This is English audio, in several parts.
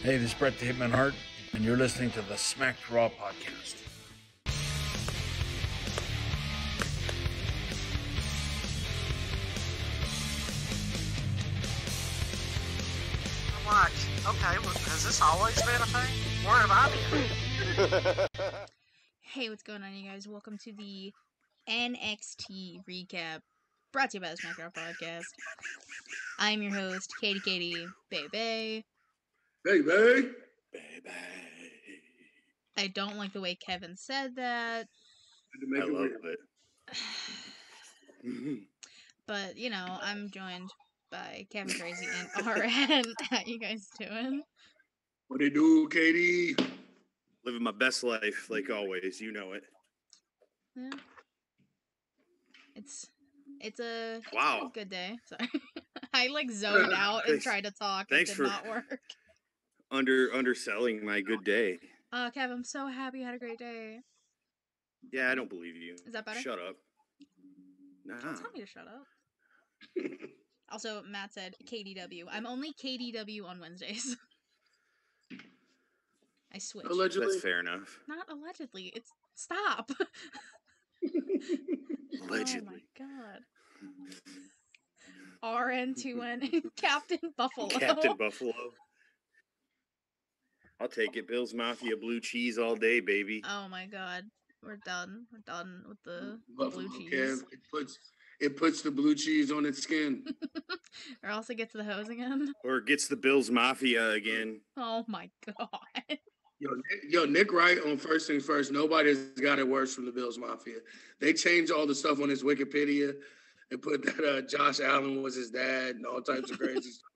Hey, this is Brett the Hitman Hart, and you're listening to the Smacked Raw podcast. What? Okay, well, has this always been a thing? Where have I been? Hey, what's going on, you guys? Welcome to the NXT recap, brought to you by the SmackDown podcast. I'm your host, Katie, baby. Baby! I don't like the way Kevin said that. I love it. But, you know, I'm joined by Kevin Tracy and RN. How you guys doing? What do you do, Katie? Living my best life, like always. You know it. Yeah. It's a good day. Sorry. I zoned out and tried to talk. Thanks it did for not work. Underselling my good day. Kev, I'm so happy you had a great day. Yeah, I don't believe you. Is that better? Shut up. Nah. Don't tell me to shut up. Also, Matt said KDW. I'm only KDW on Wednesdays. I switched. Allegedly. That's fair enough. Not allegedly. It's stop. Allegedly. Oh my god. RN2N Captain Buffalo. Captain Buffalo. I'll take it. Bill's Mafia blue cheese all day, baby. Oh my god. We're done. We're done with the Buffalo, blue cheese. Kev, it puts the blue cheese on its skin. Or else it gets the hose again. Or it gets the Bill's Mafia again. Oh my god. Yo, Nick Wright on First Things First. Nobody's got it worse from the Bills Mafia. They changed all the stuff on his Wikipedia and put that Josh Allen was his dad and all types of crazy stuff.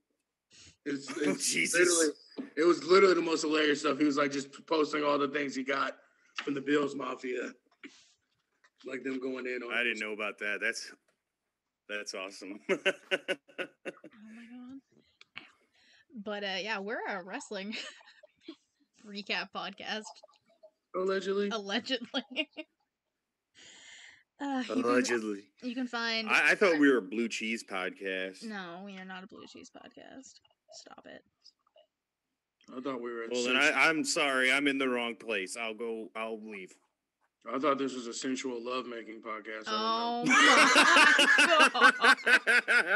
It's Jesus. It was literally the most hilarious stuff. He was like just posting all the things he got from the Bills Mafia. Like them going in on I didn't know about that. That's awesome. Oh my god. But yeah, we're a wrestling recap podcast. Allegedly. Allegedly. You can find. I thought we were a blue cheese podcast. No, we are not a blue cheese podcast. Stop it. I thought we were. Well, then I'm sorry. I'm in the wrong place. I'll leave. I thought this was a sensual lovemaking podcast. Oh my god.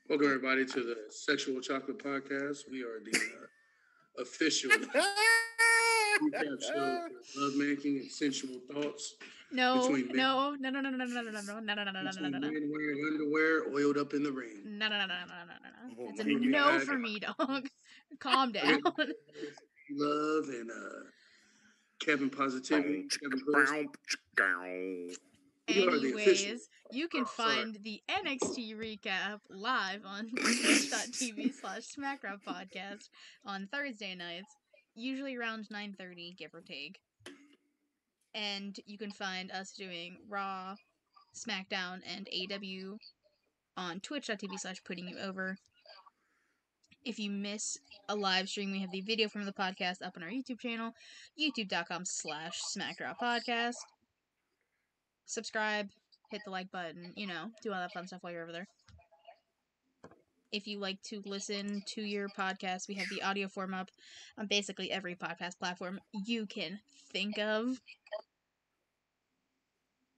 Welcome, everybody, to the Sexual Chocolate Podcast. We are the official recap show for lovemaking and sensual thoughts. No. Men wearing underwear oiled up in the rain. No. It's a no for me, dog. Calm down. Love and Kevin Positivity. Anyways, you can find the NXT recap live on twitch.tv/SmackDown podcast on Thursday nights, usually around 9:30, give or take. And you can find us doing Raw, SmackDown, and AEW on twitch.tv/puttingyouover. If you miss a live stream, we have the video from the podcast up on our YouTube channel, youtube.com/SmackDown podcast. Subscribe, hit the like button, do all that fun stuff while you're over there. If you like to listen to your podcast, we have the audio form up on basically every podcast platform you can think of.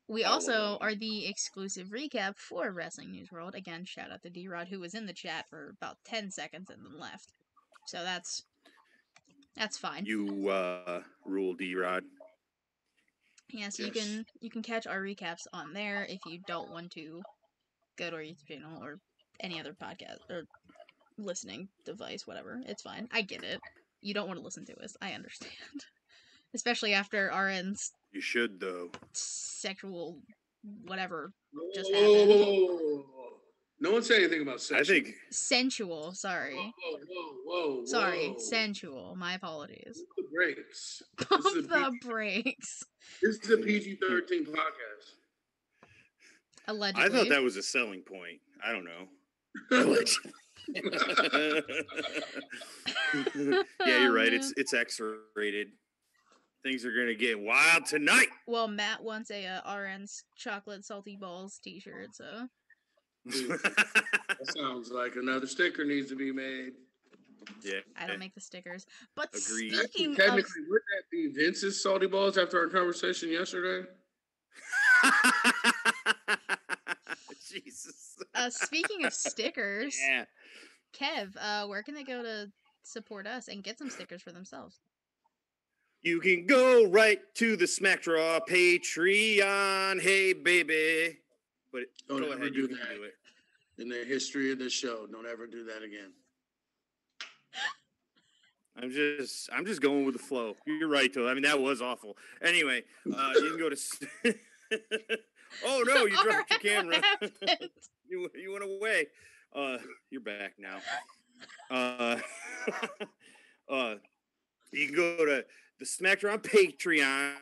We also are the exclusive recap for Wrestling News World. Again, shout out to D-Rod, who was in the chat for about 10 seconds and then left. So that's fine. You rule, D-Rod. Yeah, so yes. You can catch our recaps on there if you don't want to go to our YouTube channel or any other podcast or listening device, whatever. It's fine. I get it. You don't want to listen to us. I understand. Especially after RN's... You should, though. Sexual whatever just happened. Whoa. No one said anything about sexual. I think... Sensual, sorry. Whoa. Sorry, sensual. My apologies. The brakes. Pump the brakes. This is a PG-13 podcast. Allegedly. I thought that was a selling point. I don't know. Allegedly. Yeah, you're right. It's X-rated. Things are gonna get wild tonight. Well, Matt wants a RN's chocolate salty balls t-shirt, so. That sounds like another sticker needs to be made. Yeah. I don't make the stickers. But Agreed. speaking Technically, wouldn't that be Vince's salty balls after our conversation yesterday? Jesus. Speaking of stickers, Yeah. Kev, where can they go to support us and get some stickers for themselves? You can go right to the Smack Draw Patreon. Hey, baby. But Don't go ever ahead, do you can that. do it. In the history of this show, don't ever do that again. I'm just going with the flow. You're right, though. I mean, that was awful. Anyway, you can go to. Oh no! You dropped your camera. you went away. You're back now. You can go to the Smackdown Patreon.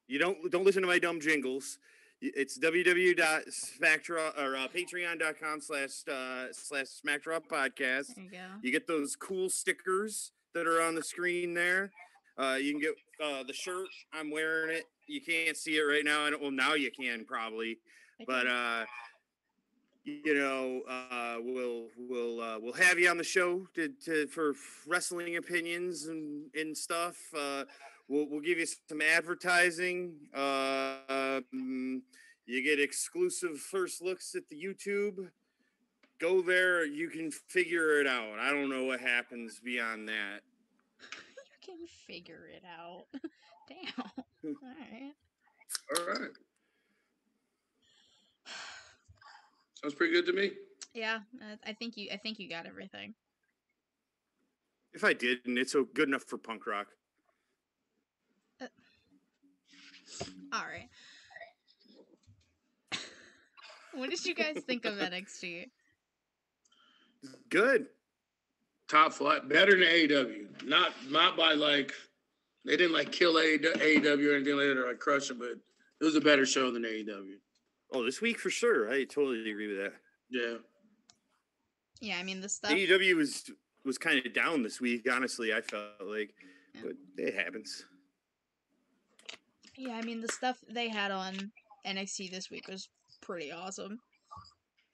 You don't listen to my dumb jingles. It's www.patreon.com//SmackDraw podcast. There you go. You get those cool stickers that are on the screen there. You can get the shirt. I'm wearing it. You can't see it right now. Well, now you can probably, but we'll have you on the show for wrestling opinions and stuff. We'll give you some advertising. You get exclusive first looks at the YouTube. Go there. You can figure it out. I don't know what happens beyond that. You can figure it out. Damn. All right. Sounds pretty good to me. Yeah, I think you got everything. If I didn't, it's so good enough for punk rock. All right. What did you guys think of NXT? Good. Top flight, better than AEW. Not by like they didn't like kill AEW or anything like that or like crush it, but it was a better show than AEW. Oh, this week for sure. I totally agree with that. Yeah. Yeah, I mean the stuff. AEW was kind of down this week. Honestly, I felt like, but it happens. Yeah, I mean the stuff they had on NXT this week was pretty awesome.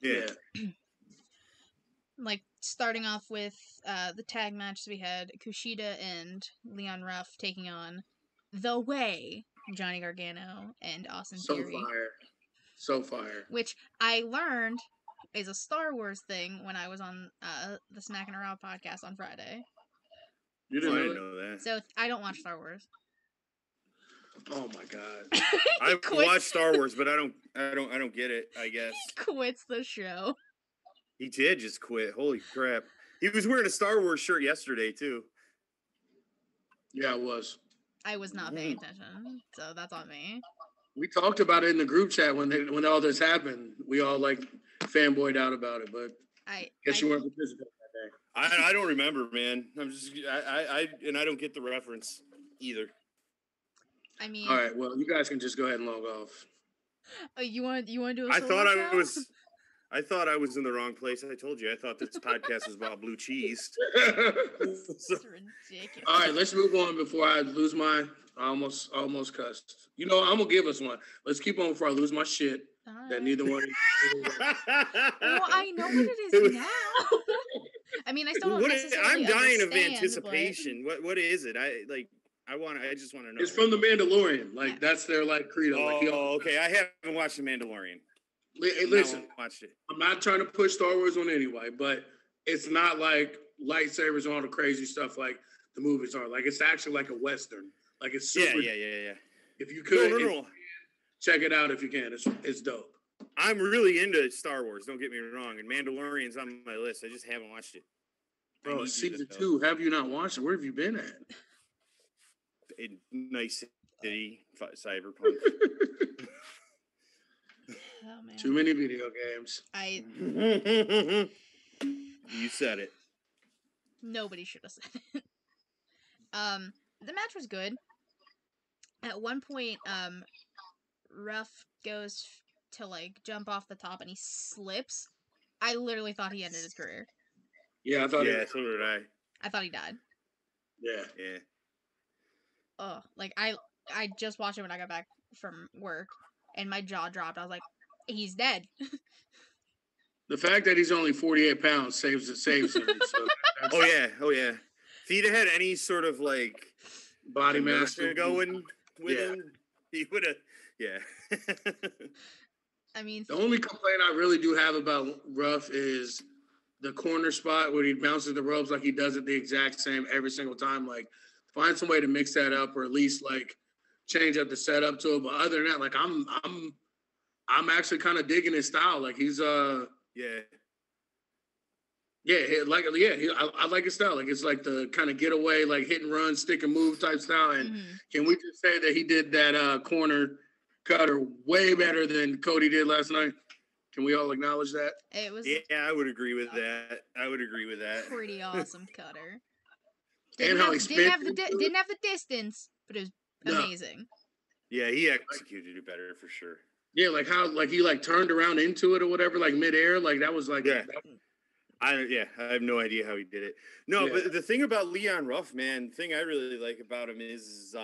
Yeah. Like starting off with the tag matches we had Kushida and Leon Ruff taking on The Way, Johnny Gargano and Austin Theory. So fire. Which I learned is a Star Wars thing when I was on the Smack and Around podcast on Friday. You didn't know that. So I don't watch Star Wars. Oh my god. I watch Star Wars, but I don't get it, I guess. He quits the show. He did just quit. Holy crap. He was wearing a Star Wars shirt yesterday too. Yeah, it was. I was not paying attention, so that's on me. We talked about it in the group chat when all this happened. We all like fanboyed out about it, but I guess you weren't participating that day. I don't remember, man. I don't get the reference either. I mean, all right. Well, you guys can just go ahead and log off. You want to do a I thought I I thought I was in the wrong place. I told you. I thought this podcast was about blue cheese. It's ridiculous. All right, let's move on before I lose my. I almost cussed. You know, I'm gonna give us one. Let's keep on before I lose my shit. That neither one. Well, I know what it is now. I mean, I still don't necessarily I'm dying of understand, anticipation. But... What is it? I just want to know. It's from The Mandalorian. Like that's their like credo. Oh, okay. I haven't watched The Mandalorian. Hey, listen, watched it. I'm not trying to push Star Wars on anybody, but it's not like lightsabers and all the crazy stuff like the movies are. Like it's actually like a Western. Like it's super. Yeah. If you could, no. Check it out if you can. It's dope. I'm really into Star Wars. Don't get me wrong. And Mandalorian's on my list. I just haven't watched it. Bro, season 2. Have you not watched it? Where have you been at? In Nice City, Cyberpunk. Oh, man. Too many video games. You said it. Nobody should have said it. The match was good. At one point, Ruff goes to like jump off the top and he slips. I literally thought he ended his career. Yeah, I thought. Yeah, so did I. I thought he died. Yeah. Oh, like I just watched it when I got back from work, and my jaw dropped. I was like, he's dead. The fact that he's only 48 pounds saves him. So Oh yeah. If he'd have had any sort of like body mass going with him, he would have. Yeah. I mean, the only complaint I really do have about Ruff is the corner spot where he bounces the ropes like he does it the exact same every single time. Like, find some way to mix that up, or at least like change up the setup to it. But other than that, like I'm actually kind of digging his style. Like he's I like his style. Like it's like the kind of getaway, like hit and run, stick and move type style. And can we just say that he did that corner cutter way better than Cody did last night? Can we all acknowledge that? It was I would agree with that. Pretty awesome cutter. Didn't have the distance, but it was amazing. Yeah, he executed it better for sure. Yeah, like how like he like turned around into it or whatever, like midair. Like that was like I have no idea how he did it. No, but the thing about Leon Ruff, man, the thing I really like about him is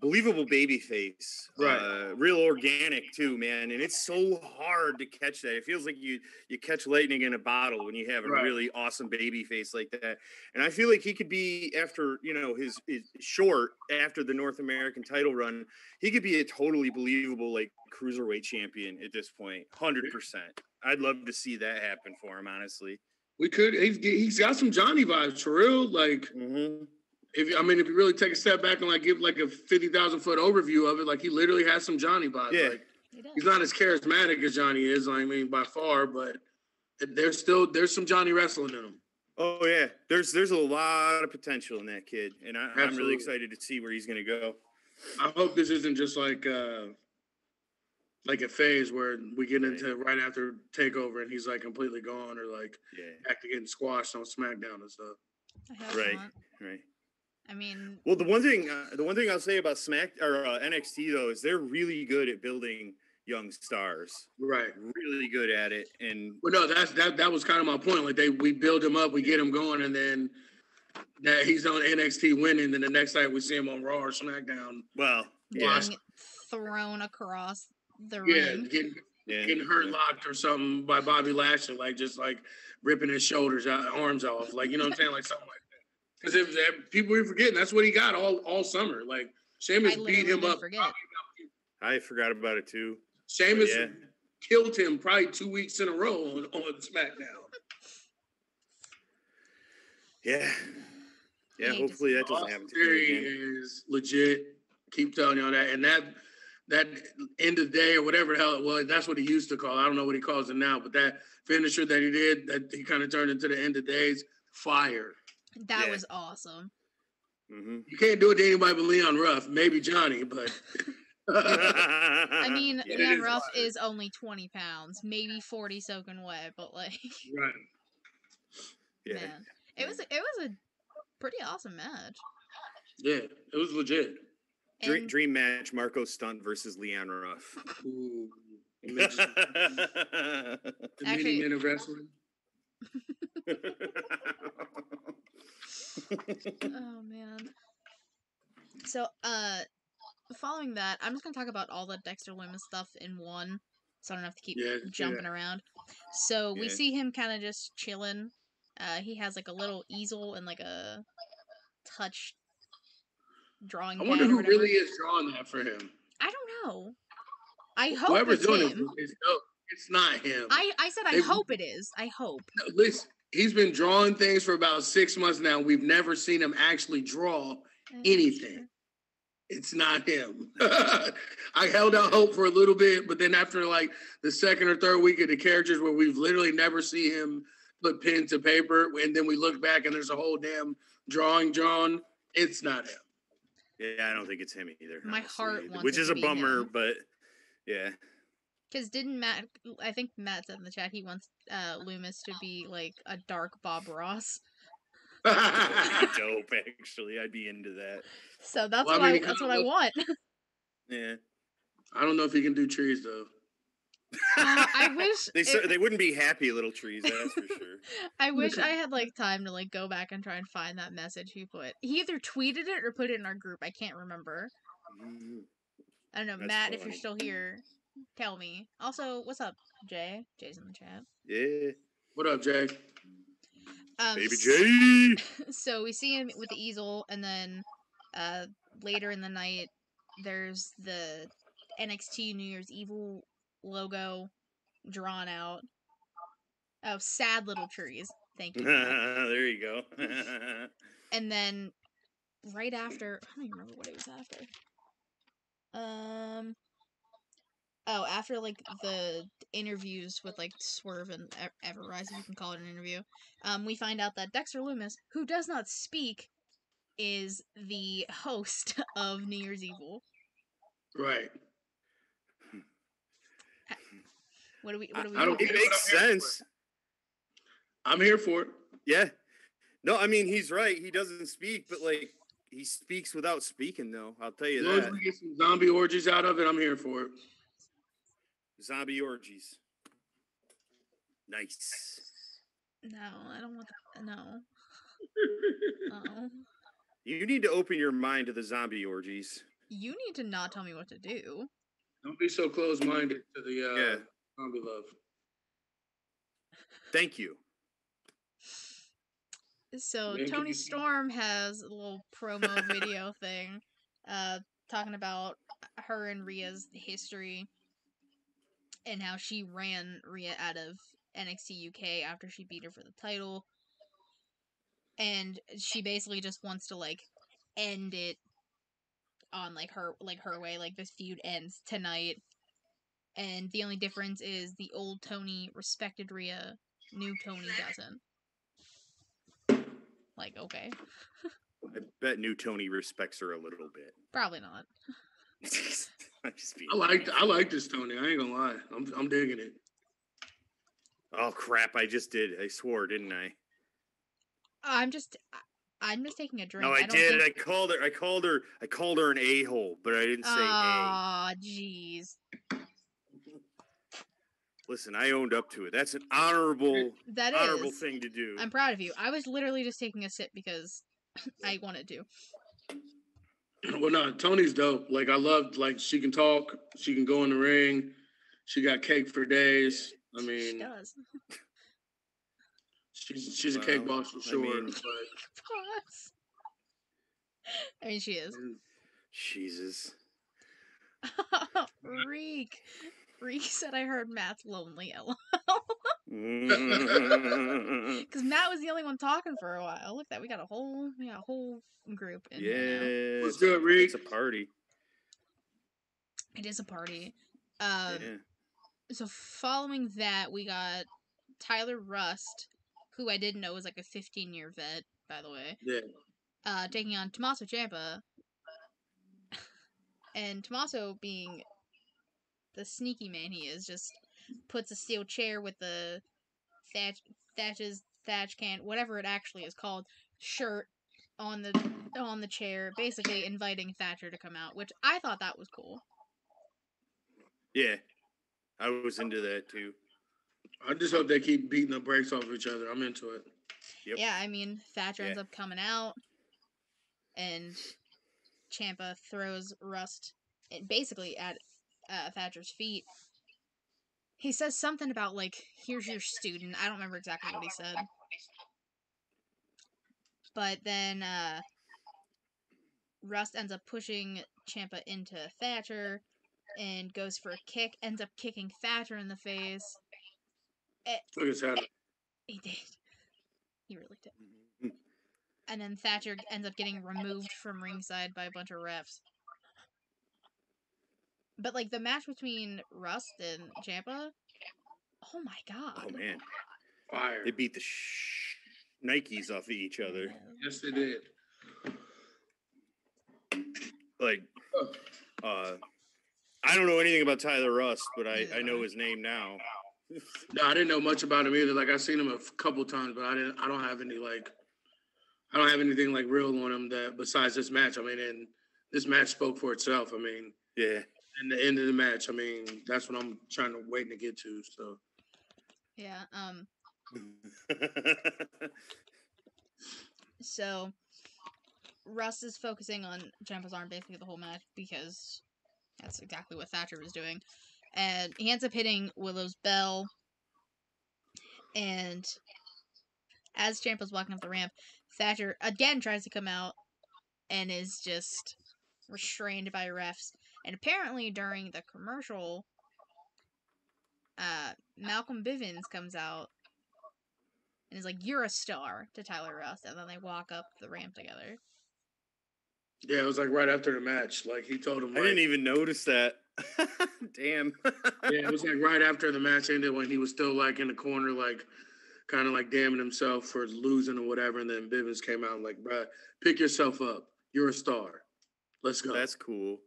believable baby face, right? Real organic too, man, and it's so hard to catch that. It feels like you catch lightning in a bottle when you have a really awesome baby face like that. And I feel like he could be, after his short after the North American title run, he could be a totally believable like cruiserweight champion at this point, 100%. I'd love to see that happen for him, honestly. We could. He's got some Johnny vibes for real, like. If you really take a step back and like give like a 50,000-foot overview of it, like he literally has some Johnny vibes. Yeah. Like he's not as charismatic as Johnny is, I mean, by far, but there's some Johnny wrestling in him. Oh yeah, there's a lot of potential in that kid, and I'm really excited to see where he's going to go. I hope this isn't just like a phase where we get into right after Takeover and he's like completely gone, or like back to getting squashed on SmackDown and stuff. Right. I mean, well, the one thing I'll say about NXT though is they're really good at building young stars. Right. Really good at it. And no, that was kind of my point. Like we build him up, we get him going, and then that he's on NXT winning, then the next night we see him on Raw or SmackDown. Well, being thrown across the ring. Getting hurt locked or something by Bobby Lashley, like just like ripping his arms off, like, you know what I'm saying, like something like. Because people were forgetting, that's what he got all summer. Like Sheamus beat him up. I forgot about it too. Sheamus killed him probably 2 weeks in a row on SmackDown. Yeah. Hopefully that doesn't happen to him again. Is legit. Keep telling y'all that, and that end of the day or whatever the hell it was, that's what he used to call it. I don't know what he calls it now, but that finisher that he did, that he kind of turned into the end of days, fire. That was awesome. You can't do it to anybody but Leon Ruff. Maybe Johnny, but... I mean, Leon Ruff is only 20 pounds. Maybe 40 soaking wet, but like... Right. Yeah. Man. It was a pretty awesome match. Yeah, it was legit. Dream match, Marco Stunt versus Leon Ruff. Ooh. The mini men of wrestling. Oh man. So following that, I'm just gonna talk about all the Dexter Lumis stuff in one, so I don't have to keep jumping around. So we see him kind of just chilling. He has like a little easel and like a touch drawing. I wonder who really is drawing that for him. I don't know. I hope whoever's it's doing him. It's not him. I said I hope it is. I hope. Listen, he's been drawing things for about 6 months now. We've never seen him actually draw anything. It's not him. I held out hope for a little bit, but then after like the second or third week of the characters where we've literally never seen him put pen to paper, and then we look back and there's a whole damn drawing drawn, it's not him. Yeah, I don't think it's him either. My heart wants which it is to a be bummer, him. but yeah. Because I think Matt said in the chat he wants Lumis to be like a dark Bob Ross. Dope, actually. I'd be into that. So that's what I want. Yeah. I don't know if he can do trees though. I wish they wouldn't be happy little trees, that's for sure. I wish I had like time to like go back and try and find that message he put. He either tweeted it or put it in our group. I can't remember. I don't know, That's Matt, funny. if you're still here, tell me. Also, what's up, Jay? Jay's in the chat. Yeah. What up, Jay? Baby J. So we see him with the easel, and then later in the night, there's the NXT New Year's Evil logo drawn out. Oh, sad little trees. Thank you, Matt. There you go. And then right after, I don't even remember what it was after. Oh, after like the interviews with like Swerve and Everrise, if you can call it an interview, we find out that Dexter Lumis, who does not speak, is the host of New Year's Evil. Right. What do we? I don't. It makes sense. I'm here for it. Yeah. No, I mean he's right. He doesn't speak, but like he speaks without speaking. Though I'll tell you As long as that. we get some zombie orgies out of it, I'm here for it. Zombie orgies. Nice. No, I don't want that. No. No. You need to open your mind to the zombie orgies. You need to not tell me what to do. Don't be so close-minded to the zombie love. Thank you. So Man, Tony Storm has a little promo video thing, talking about her and Rhea's history and how she ran Rhea out of NXT UK after she beat her for the title, and she basically just wants to like end it on like her way, like this feud ends tonight, and the only difference is the old Tony respected Rhea, new Tony doesn't. Like, okay. I bet new Tony respects her a little bit. Probably not. I like this Tony. I ain't gonna lie. I'm digging it. Oh crap! I just did. I swore, didn't I? I'm just taking a drink. No, I did. I called her an a-hole, but I didn't say a. Aw, jeez. Listen, I owned up to it. That's an honorable thing to do. I'm proud of you. I was literally just taking a sip because I wanted to. Well, no, Tony's dope. Like, I love, like, she can talk. She can go in the ring. She got cake for days. I mean, she does. She's a cake boss for sure. I mean, she is. Jesus. Reek said I heard Matt's lonely, LOL. Because Matt was the only one talking for a while. Look at that, we got a whole group in here now. Let's do it, Reek. It's a party. It is a party. So following that, we got Tyler Rust, who I didn't know was like a 15-year vet, by the way. Yeah. Taking on Tommaso Ciampa. And Tommaso, being the sneaky man he is, just puts a steel chair with the thatch can, whatever it actually is called, shirt on the chair, basically inviting Thatcher to come out, which I thought that was cool. Yeah, I was into that too. I just hope they keep beating the brakes off of each other. I'm into it. Yep. Yeah, I mean, Thatcher ends up coming out, and Ciampa throws Rust basically at Thatcher's feet. He says something about, like, here's your student. I don't remember exactly what he said. But then Rust ends up pushing Ciampa into Thatcher and goes for a kick, ends up kicking Thatcher in the face. Look at that. He did. He really did. And then Thatcher ends up getting removed from ringside by a bunch of refs. But, like, the match between Rust and Ciampa, oh my god. Oh, man. Fire. They beat the Nikes off of each other. Yes, they did. Like, I don't know anything about Tyler Rust, but I know his name now. No, I didn't know much about him either. Like, I've seen him a couple times, but I don't have any, like, I don't have anything, like, real on him that besides this match. I mean, and this match spoke for itself. I mean, yeah. And the end of the match, I mean, that's what I'm waiting to get to, so. Yeah, so, Russ is focusing on Ciampa's arm basically the whole match because that's exactly what Thatcher was doing. and he ends up hitting Willow's bell. And as Ciampa's walking up the ramp, Thatcher again tries to come out and is just restrained by refs. And apparently during the commercial, Malcolm Bivens comes out and is like, "You're a star," to Tyler Rust, and then they walk up the ramp together. Yeah, it was like right after the match. Like he told him. I didn't even notice that. Damn. Yeah, it was like right after the match ended when he was still like in the corner, like kind of like damning himself for losing or whatever. And then Bivens came out and like, bruh, pick yourself up. You're a star. Let's go. That's cool.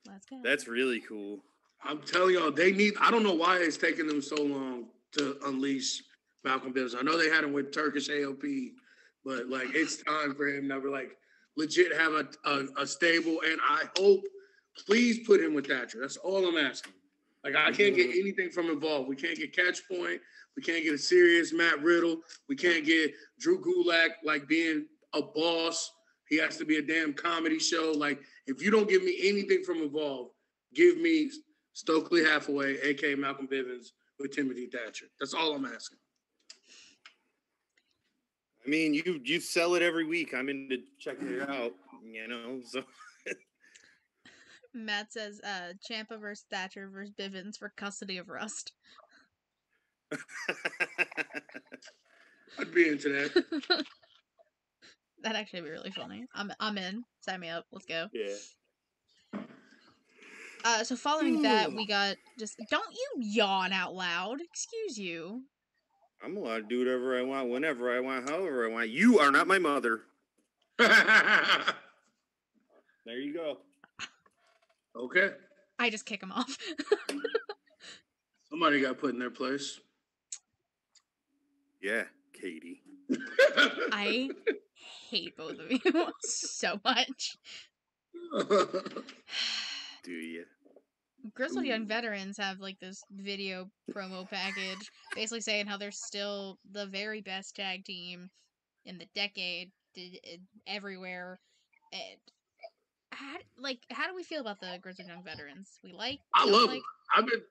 Let's go. That's really cool. I'm telling y'all, they need. I don't know why it's taking them so long to unleash Malcolm Bivens. I know they had him with Turkish AOP, but like it's time for him to like legit have a stable. And I hope, please put him with Thatcher. That's all I'm asking. Like I can't get anything from involved. We can't get Catch Point. We can't get a serious Matt Riddle. We can't get Drew Gulak like being a boss. He has to be a damn comedy show. Like if you don't give me anything from involved, give me Stokely Hathaway, a.k.a. Malcolm Bivens, with Timothy Thatcher. That's all I'm asking. I mean, you sell it every week. I'm into checking it out, so. Matt says, Ciampa versus Thatcher versus Bivens for custody of Rust. I'd be into that. That'd actually be really funny. I'm in. Sign me up. Let's go. Yeah. So following that, we got don't you yawn out loud. Excuse you. I'm allowed to do whatever I want, whenever I want, however I want. You are not my mother. There you go. Okay. I just kick him off. Somebody got put in their place. Yeah, Katie. I hate both of you so much. Do you? Grizzled Young Veterans have like this video promo package basically saying how they're still the very best tag team in the decade, everywhere. And how do we feel about the Grizzled Young Veterans? I love them. I've been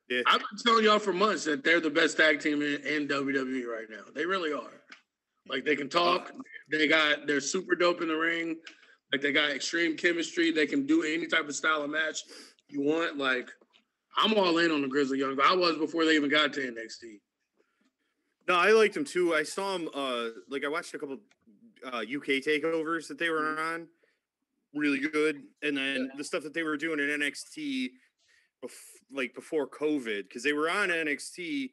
telling y'all for months that they're the best tag team in WWE right now. They really are. Like they can talk. They're super dope in the ring. Like they got extreme chemistry. They can do any type of style of match you want. Like I'm all in on the Grizzly Young. I was before they even got to NXT. No, I liked them too. I saw them. I watched a couple UK takeovers that they were on. Really good. And then the stuff that they were doing in NXT, before COVID, because they were on NXT.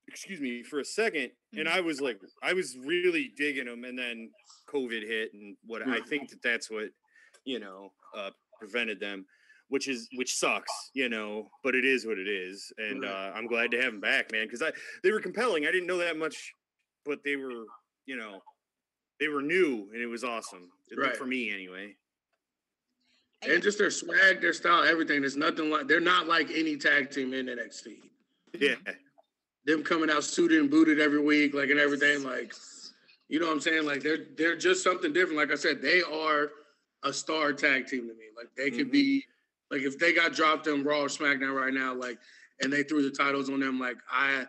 Excuse me for a second, and I was really digging them, and then COVID hit, and I think that's what prevented them. Which sucks, but it is what it is. And I'm glad to have them back, man, because they were compelling. I didn't know that much, but they were, they were new, and it was awesome. For me, anyway. And just their swag, their style, everything. There's nothing like, they're not like any tag team in NXT. Yeah. Them coming out suited and booted every week, like, and everything, like, you know what I'm saying? Like, they're just something different. Like I said, they are a star tag team to me. Like, they could be, like, if they got dropped on Raw or SmackDown right now, like, and they threw the titles on them, like, I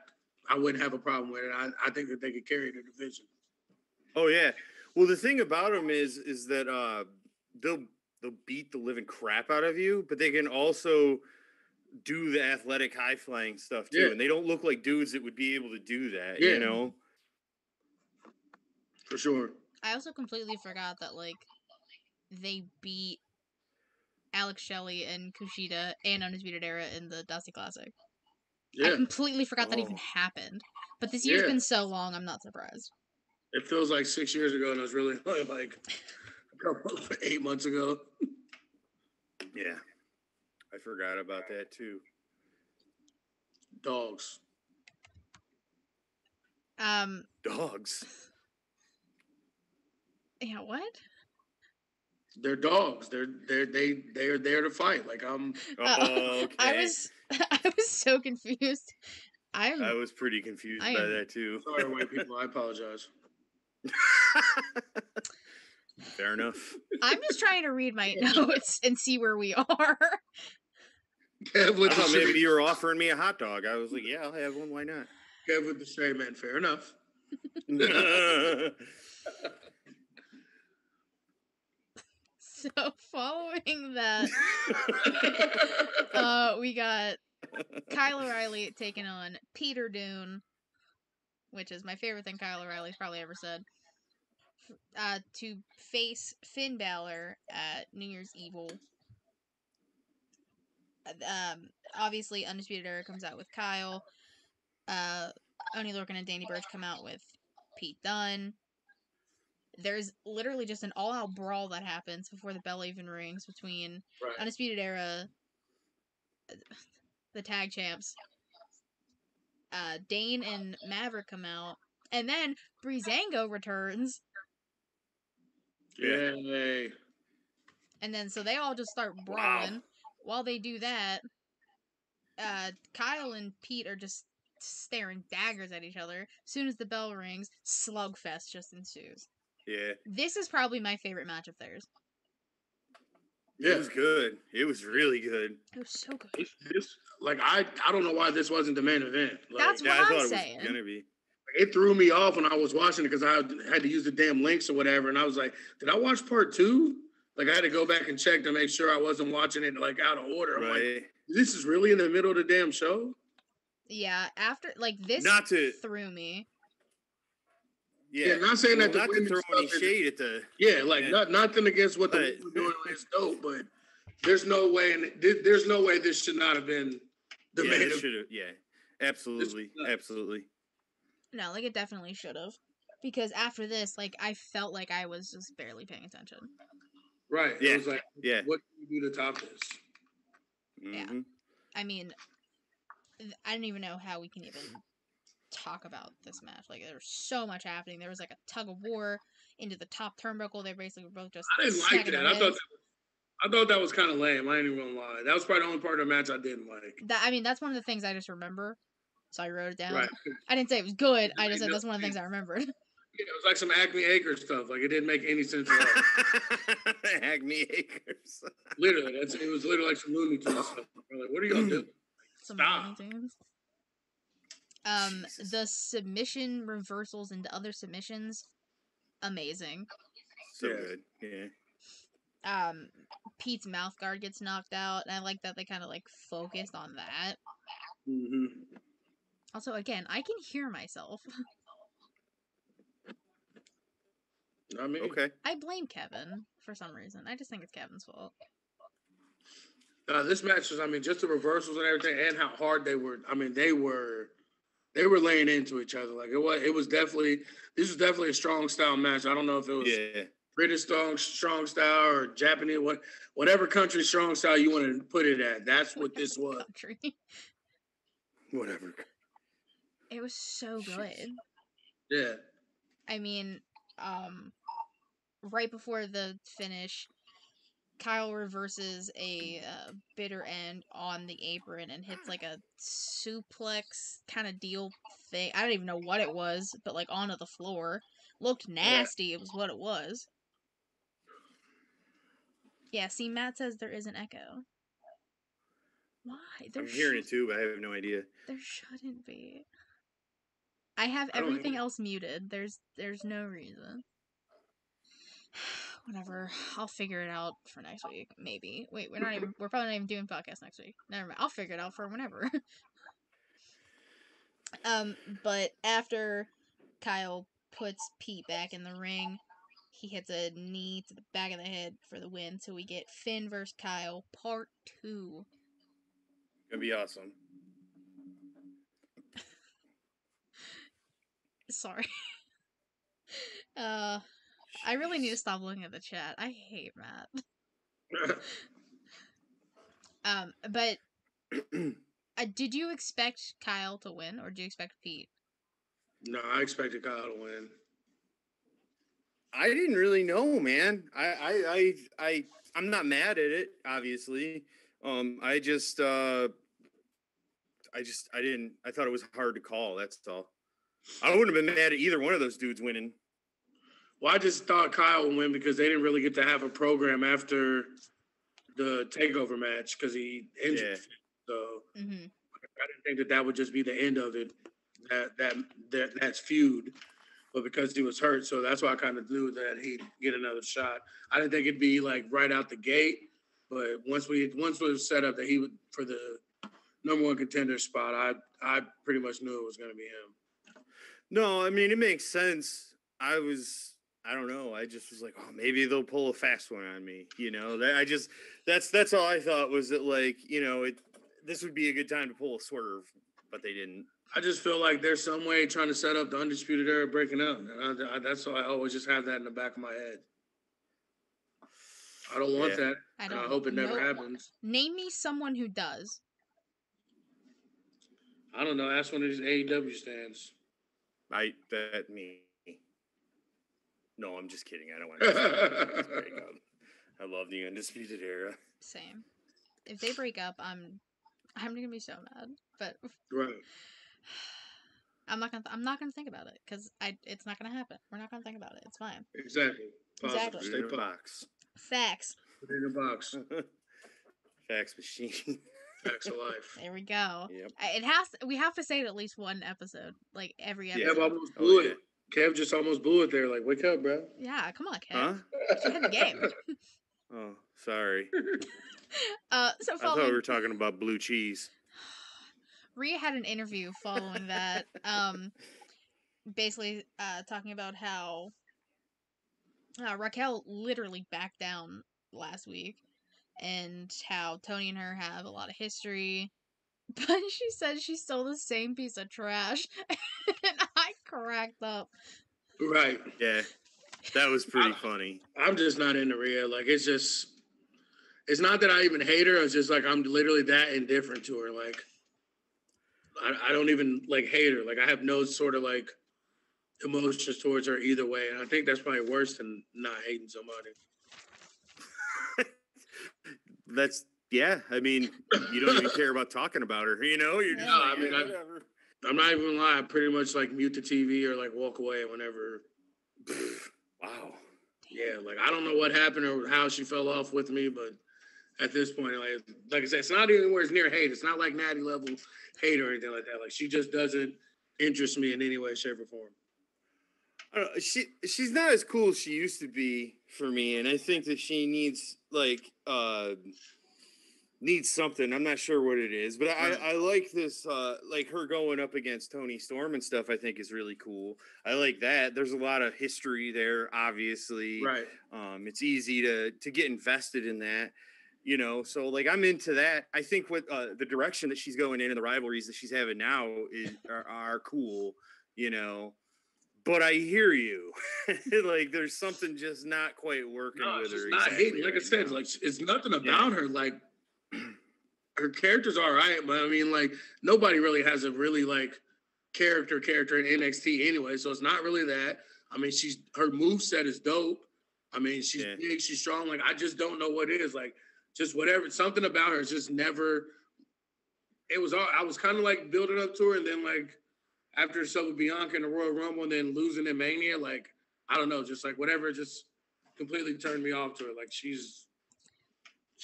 wouldn't have a problem with it. I think that they could carry the division. Oh, yeah. Well, the thing about them is that they'll beat the living crap out of you, but they can also do the athletic, high-flying stuff, too. Yeah. And they don't look like dudes that would be able to do that, For sure. I also completely forgot that, like, they beat Alex Shelley and Kushida and Undisputed Era in the Dusty Classic. Yeah. I completely forgot that even happened. But this year's been so long, I'm not surprised. It feels like 6 years ago, and it was really like a couple 8 months ago. Yeah. I forgot about that, too. Dogs. Dogs? Yeah, what? They're dogs. They're there to fight. Like I'm. Okay. I was so confused. I was pretty confused by that too. Sorry, white people. I apologize. Fair enough. I'm just trying to read my notes and see where we are. Kev with I the thought maybe straight, you were offering me a hot dog. I was like, yeah, I'll have one. Why not? Kev with the straight man. Fair enough. So following that, we got Kyle O'Reilly taking on Peter Dune, which is my favorite thing Kyle O'Reilly's probably ever said, to face Finn Balor at New Year's Evil. Obviously, Undisputed Era comes out with Kyle. Oney Lorcan and Danny Burch come out with Pete Dunne. There's literally just an all-out brawl that happens before the bell even rings between Undisputed Era, the tag champs. Dane and Maverick come out, and then Breezango returns. Yay. And then so they all just start brawling. Wow. While they do that, Kyle and Pete are just staring daggers at each other. As soon as the bell rings, slugfest just ensues. Yeah. This is probably my favorite match of theirs. Yeah. It was good. It was really good. It was so good. I don't know why this wasn't the main event. That's what I'm saying. It was gonna be. It threw me off when I was watching it because I had to use the damn links or whatever, and I was like, "Did I watch part 2?" Like I had to go back and check to make sure I wasn't watching it like out of order. I'm like, this is really in the middle of the damn show. Yeah, after this threw me. Yeah, not saying that not to throw any shade at the. Yeah, like nothing against what the women were doing. It's dope, but there's no way, and there's no way this should not have been the main event. Yeah, absolutely. No, like it definitely should have, because after this, like I felt like I was just barely paying attention. Right. Yeah. It was like, what can you do to top this? Mm-hmm. Yeah. I mean, I don't even know how we can even talk about this match. Like, there was so much happening. There was like a tug of war into the top turnbuckle. They basically were both just. I didn't like that. I thought that was kind of lame. I ain't even gonna lie. That was probably the only part of the match I didn't like. That's one of the things I just remember. So I wrote it down. Right. I didn't say it was good. I just said that's one of the things I remembered. Yeah, it was like some Acme Acres stuff. Like, it didn't make any sense at all. Acme Acres. Literally, it was literally like some Looney Tunes stuff. We're like, what are y'all doing? Stop. The submission reversals into other submissions, amazing. So good, yeah. Pete's mouth guard gets knocked out, and I like that they kind of like focused on that. Mm-hmm. Also, again, I can hear myself. I mean, okay. I blame Kevin for some reason. I just think it's Kevin's fault. This match was, just the reversals and everything, and how hard they were. They were laying into each other. Like this was definitely a strong style match. I don't know if it was British strong style or Japanese, whatever country strong style you want to put it at. That's what this was. Country. Whatever. It was so good. Yeah. Right before the finish, Kyle reverses a bitter end on the apron and hits like a suplex kind of deal thing. I don't even know what it was, but like onto the floor. Looked nasty, It was what it was. Yeah, see, Matt says there is an echo. Why? I'm hearing it too, but I have no idea. There shouldn't be. I have everything else muted. There's no reason. Whatever. I'll figure it out for next week. Maybe. Wait, we're probably not even doing podcast next week. Never mind. I'll figure it out for whenever. But after Kyle puts Pete back in the ring, he hits a knee to the back of the head for the win. So we get Finn vs. Kyle Part 2. Gonna be awesome. Sorry. I really need to stop looking at the chat. I hate Matt. But did you expect Kyle to win, or did you expect Pete? No, I expected Kyle to win. I didn't really know, man. I'm not mad at it, obviously. I thought it was hard to call. That's all. I wouldn't have been mad at either one of those dudes winning. Well, I just thought Kyle would win because they didn't really get to have a program after the takeover match because he injured. So Mm-hmm. I didn't think that would just be the end of it. That's feud. But because he was hurt, so that's why I kind of knew that he'd get another shot. I didn't think it'd be like right out the gate, but once we was set up that he would for the number one contender spot, I pretty much knew it was going to be him. No, I mean it makes sense. I don't know. I just was like, oh, maybe they'll pull a fast one on me. That's all I thought was that this would be a good time to pull a swerve, but they didn't. I just feel like there's some way trying to set up the Undisputed Era breaking up. That's why I always just have that in the back of my head. I don't want that. I hope it never happens. Name me someone who does. I don't know. Ask one of these AEW stands. That me. No, I'm just kidding. I don't want to break up. I love the Undisputed Era. Same. If they break up, I'm gonna be so mad. But right. I'm not gonna think about it because it's not gonna happen. We're not gonna think about it. It's fine. Exactly. Exactly. Stay in a box. Facts. Put it in a box. Facts machine. Facts of life. There we go. Yep. We have to say it at least one episode, like every episode. Kev almost blew it. Kev just almost blew it there. Like, wake up, bro. Yeah, come on, Kev. Huh? You had the game. Oh, sorry. I thought we were talking about blue cheese. Rhea had an interview following that, basically talking about how Raquel literally backed down last week, and how Tony and her have a lot of history, but she said she's still the same piece of trash, and I cracked up. Right. Yeah, that was pretty funny. I'm just not into Rhea. Like, it's not that I even hate her. It's just like I'm literally that indifferent to her. Like, I don't even like hate her. Like, I have no sort of like emotions towards her either way, and I think that's probably worse than not hating somebody. I mean, you don't even care about talking about her, You're just whatever. I'm not even gonna lie. I pretty much like mute the TV or like walk away whenever. Wow. Yeah, like I don't know what happened or how she fell off with me, but at this point, like I said, it's not even where it's near hate. It's not like Natty level hate or anything like that. Like she just doesn't interest me in any way, shape, or form. I don't know, she's not as cool as she used to be for me, and I think that she needs needs something. I'm not sure what it is, but I like this, like her going up against Toni Storm and stuff. I think is really cool. I like that. There's a lot of history there, obviously. Right. It's easy to get invested in that. So like I'm into that. I think what the direction that she's going in and the rivalries that she's having now are cool, But I hear you. Like there's something just not quite working with her. Not hating. Like I said, like it's nothing about her. Like her character's all right, but I mean, like nobody really has a really like character in NXT anyway. So it's not really that. I mean, her moveset is dope. I mean, she's big, she's strong. Like I just don't know what it is. Like just whatever. Something about her is just never. It was all. I was kind of like building up to her, and then like after stuff with Bianca in the Royal Rumble, and then losing in Mania, like I don't know, just like whatever, just completely turned me off to her. Like she's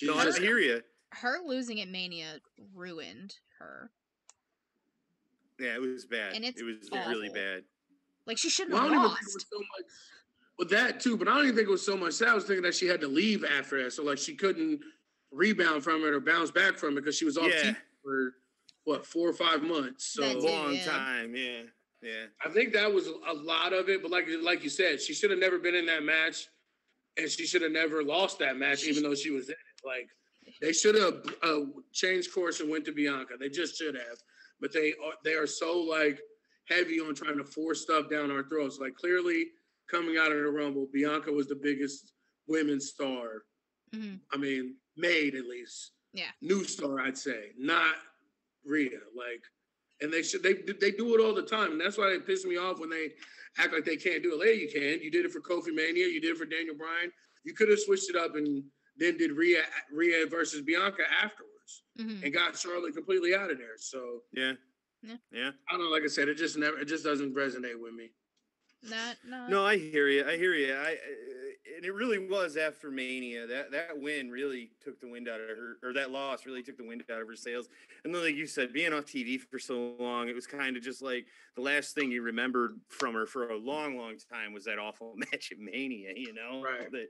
no, I hear you. Her losing at Mania ruined her. Yeah, it was bad. And it was awful. Really bad. Like she shouldn't have lost. Even think it was so much with that too, but I don't even think it was so much that. I was thinking that she had to leave after that, so like she couldn't rebound from it or bounce back from it because she was off TV for 4 or 5 months. So long time, yeah. I think that was a lot of it, but like you said, she should have never been in that match, and she should have never lost that match, even though she was in it. Like they should have changed course and went to Bianca. They just should have, but they are so like heavy on trying to force stuff down our throats. Like clearly coming out of the Rumble, Bianca was the biggest women's star. Mm-hmm. I mean, made at least. Yeah. New star, I'd say, not Rhea. Like, and they do it all the time, and that's why they piss me off when they act like they can't do it. Later, you can. You did it for Kofi Mania. You did it for Daniel Bryan. You could have switched it up and then did Rhea versus Bianca afterwards, and got Charlotte completely out of there. So yeah. I don't know. Like I said, it just doesn't resonate with me. No, I hear you. and it really was after Mania. That win really took the wind out of her, or that loss really took the wind out of her sails. And then, like you said, being off TV for so long, it was kind of just like the last thing you remembered from her for a long, long time was that awful match at Mania. Right.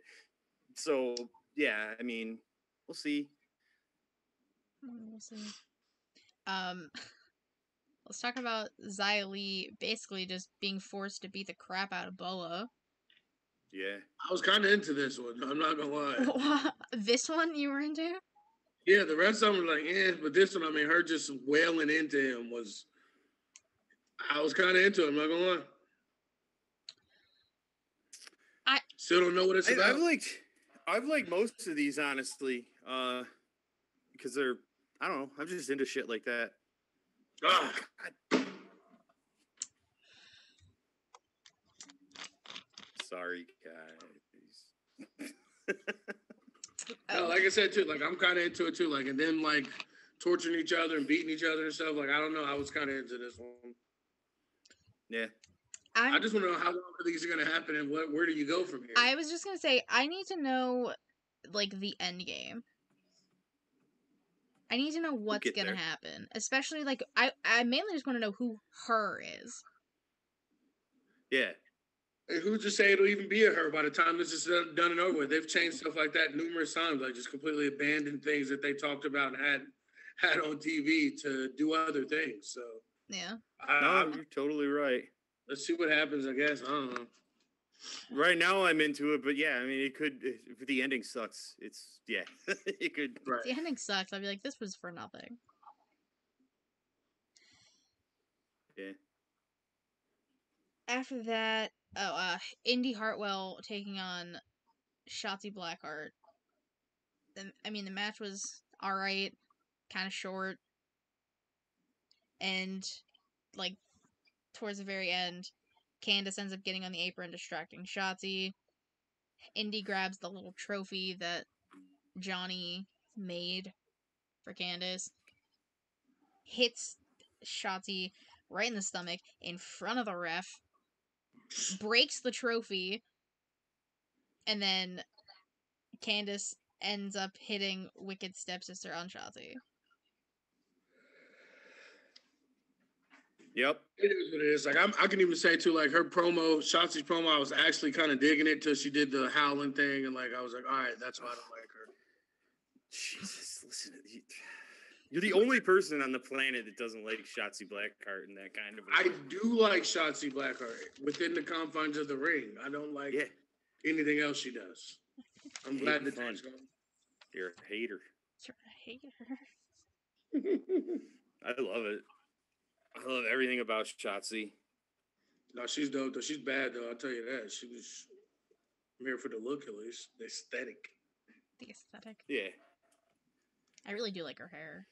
So yeah, I mean, we'll see. We'll see. Let's talk about Xia Li basically just being forced to beat the crap out of Boa. Yeah. I was kind of into this one. I'm not gonna lie. This one you were into? Yeah, the rest of them were like, but this one, I mean, her just wailing into him was. I was kind of into it. I'm not gonna lie. I still don't know what it's about. I've liked most of these honestly, because they're, I don't know, I'm just into shit like that. Ah. Sorry, guys. No, like I said too, like I'm kind of into it too. Like, and then like torturing each other and beating each other and stuff. Like, I don't know. I was kind of into this one. Yeah. I just want to know how long are these going to happen and where do you go from here? I was just gonna say I need to know like the end game. I need to know what's gonna happen, especially like I mainly just want to know who her is. Yeah. And who's to say it'll even be a her by the time this is done and over with? They've changed stuff like that numerous times, like just completely abandoned things that they talked about and had on TV to do other things. So yeah, no, you're totally right. Let's see what happens. I guess I don't know. Right now, I'm into it, but yeah, I mean, it could. If the ending sucks, it's it could. Right. If the ending sucks, I'd be like, this was for nothing. Yeah. After that, Indy Hartwell taking on Shotzi Blackheart. I mean, the match was alright, kind of short, and like towards the very end, Candace ends up getting on the apron, distracting Shotzi. Indy grabs the little trophy that Johnny made for Candace, hits Shotzi right in the stomach in front of the ref, breaks the trophy, and then Candace ends up hitting Wicked Stepsister on Shotzi. Yep. It is what it is. Like I can even say too, like her promo, Shotzi's promo, I was actually kind of digging it till she did the howling thing, and like I was like, all right, that's why I don't like her. Jesus, listen to you. You're the only person on the planet that doesn't like Shotzi Blackheart in that kind of way. I do like Shotzi Blackheart within the confines of the ring. I don't like anything else she does. I'm glad that you're a hater. You're a hater. I love it. I love everything about Shotzi. No, she's dope though. She's bad though. I'll tell you that. I'm here for the look at least. The aesthetic. The aesthetic. Yeah. I really do like her hair.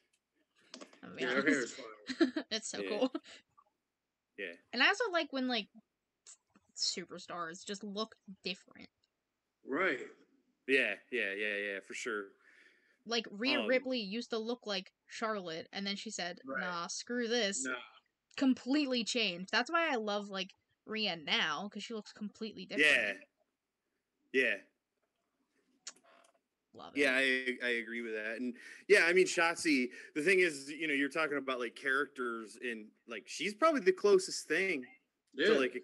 Yeah, her hair is fine. It's so cool. Yeah. And I also like when like superstars just look different. Right. Yeah, for sure. Like Rhea Ripley used to look like Charlotte, and then she said, "Nah, screw this." Nah. Completely changed. That's why I love like Rhea now, because she looks completely different. Yeah. Love it. Yeah, I agree with that. And yeah, I mean, Shotzi, the thing is, you're talking about like characters, and like she's probably the closest thing to like,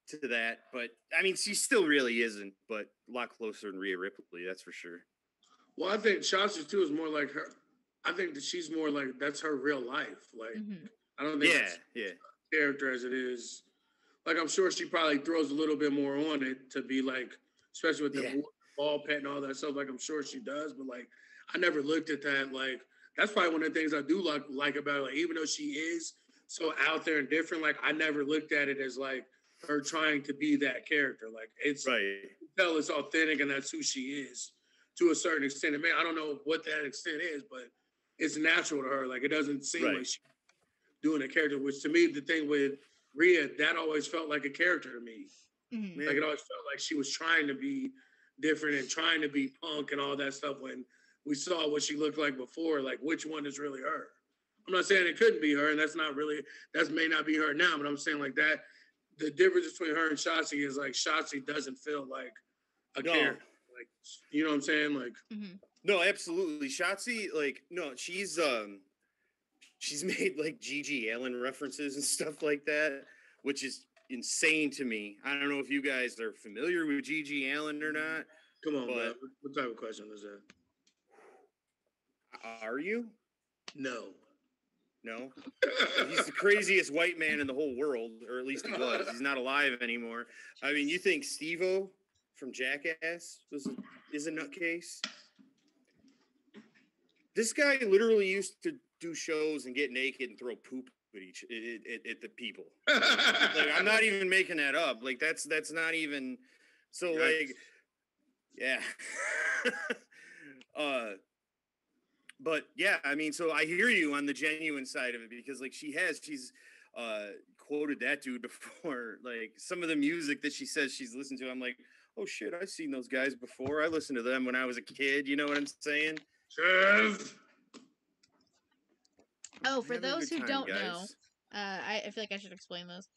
to that. But I mean, she still really isn't, but a lot closer than Rhea Ripley, that's for sure. Well, I think Shotzi too is more like her. I think that she's more like that's her real life. Like I don't think it's character as it is. Like I'm sure she probably throws a little bit more on it to be like, especially with the ball pet and all that stuff. Like I'm sure she does, but like I never looked at that. Like that's probably one of the things I do like about her. Like even though she is so out there and different, like I never looked at it as like her trying to be that character. Like it's you can tell it's authentic and that's who she is to a certain extent. And man, I don't know what that extent is, but it's natural to her. Like it doesn't seem like she's doing a character, which to me, the thing with Rhea, that always felt like a character to me. Mm-hmm. Like it always felt like she was trying to be different and trying to be punk and all that stuff when we saw what she looked like before, like which one is really her. I'm not saying it couldn't be her, and that may not be her now, but I'm saying like that the difference between her and Shotzi is like Shotzi doesn't feel like a character. Like, you know what I'm saying? Like, no, absolutely. Shotzi, like, no, she's made like Gigi Allen references and stuff like that, which is insane to me. I don't know if you guys are familiar with Gigi Allen or not. Come on, bro. What type of question is that? Are you? No. No? He's the craziest white man in the whole world, or at least he was. He's not alive anymore. I mean, you think Steve-O from Jackass is a nutcase? This guy literally used to do shows and get naked and throw poop at the people. Like, I'm not even making that up. Like, that's not even so. Like, yeah. But yeah, I mean, so I hear you on the genuine side of it because like she's quoted that dude before. Like some of the music that she says she's listened to, I'm like, oh shit, I've seen those guys before. I listened to them when I was a kid. You know what I'm saying? Oh, for those who don't know, I feel like I should explain this.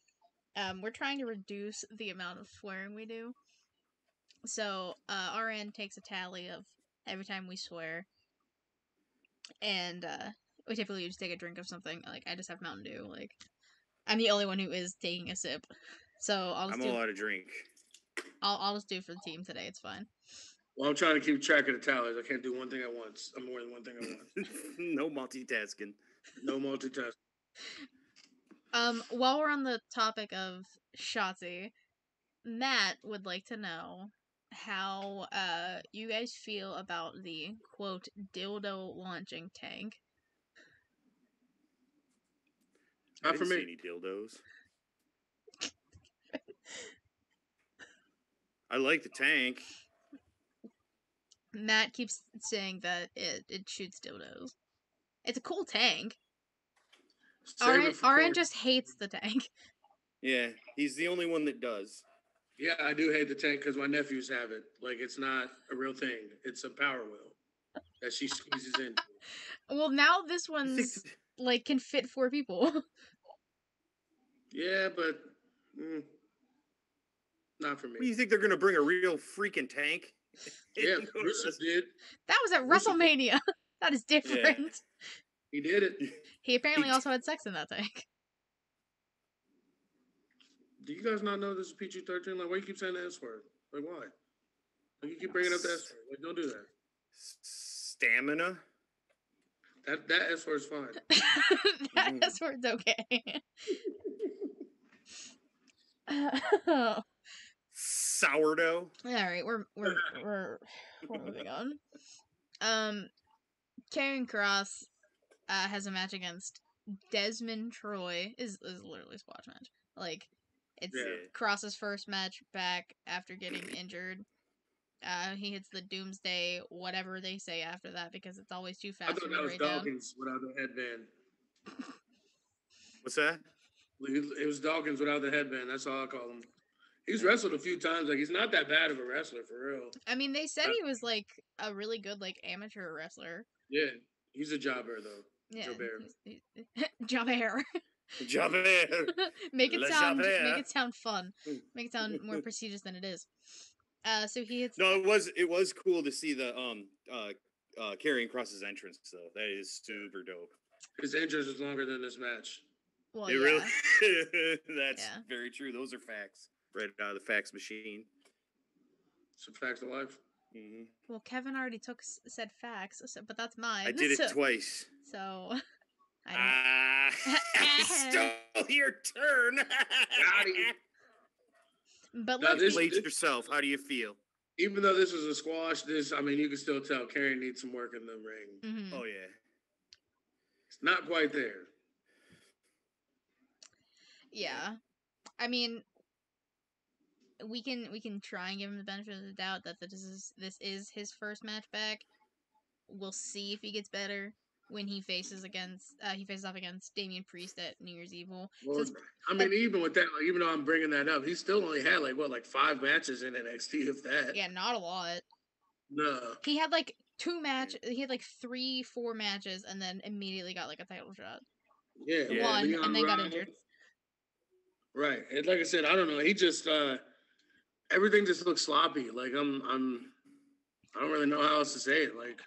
We're trying to reduce the amount of swearing we do. So, RN takes a tally of every time we swear. And, we typically just take a drink of something. Like, I just have Mountain Dew. Like, I'm the only one who is taking a sip. So, I'm allowed to drink. I'll just do it for the team today. It's fine. Well, I'm trying to keep track of the tallies. I can't do one thing at once. I'm more than one thing at once. No multitasking. No multitasking. While we're on the topic of Shotzi, Matt would like to know how you guys feel about the quote dildo launching tank. I didn't see any dildos. I like the tank. Matt keeps saying that it shoots dildos. It's a cool tank. Aaron just hates the tank. Yeah, he's the only one that does. Yeah, I do hate the tank because my nephews have it. Like, it's not a real thing. It's a power wheel that she squeezes in. Well, now this one's, like, can fit 4 people. Yeah, but not for me. What, do you think they're going to bring a real freaking tank? Yeah, Rusev did. That was at WrestleMania. That is different. Yeah. He did it. He apparently also had sex in that tank. Do you guys not know this is PG-13? Like, why you keep saying the S word? Like, why? Like, you keep bringing up the S word. Like, don't do that. Stamina? That S word's fine. That S word's okay. Sourdough. All right, we're moving on. Karrion Kross has a match against Desmond Troy. Is literally a squash match. Like, it's Kross's first match back after getting injured. He hits the Doomsday, whatever they say after that, because it's always too fast. I thought that was Dawkins without the headband. What's that? It was Dawkins without the headband. That's all I call him. He's wrestled a few times. Like, he's not that bad of a wrestler, for real. I mean, they said he was, like, a really good, like, amateur wrestler. Yeah, he's a jobber, though. Yeah. Jobber. Jobber. Make it sound fun. Make it sound more prestigious than it is. So he hits. No, it was cool to see the Karrion Kross's entrance though. That is super dope. His entrance is longer than this match. Well, really. That's very true. Those are facts. Right out of the fax machine. Some facts of life. Mm-hmm. Well, Kevin already said facts, but that's mine. I did it twice. So. Stole your turn. But let's explain yourself. How do you feel? Even though this was a squash, you can still tell Karrion needs some work in the ring. Mm-hmm. Oh yeah, it's not quite there. Yeah, I mean, we can try and give him the benefit of the doubt that this is his first match back. We'll see if he gets better when he faces off against Damian Priest at New Year's Evil. Well, even with that, even though I'm bringing that up, he still only had 5 matches in NXT, if that. Yeah, not a lot. No. He had 2 matches. He had 3-4 matches, and then immediately got a title shot. Yeah. Won, and then got injured. Right. And like I said, I don't know. He just everything just looks sloppy. Like I don't really know how else to say it. Like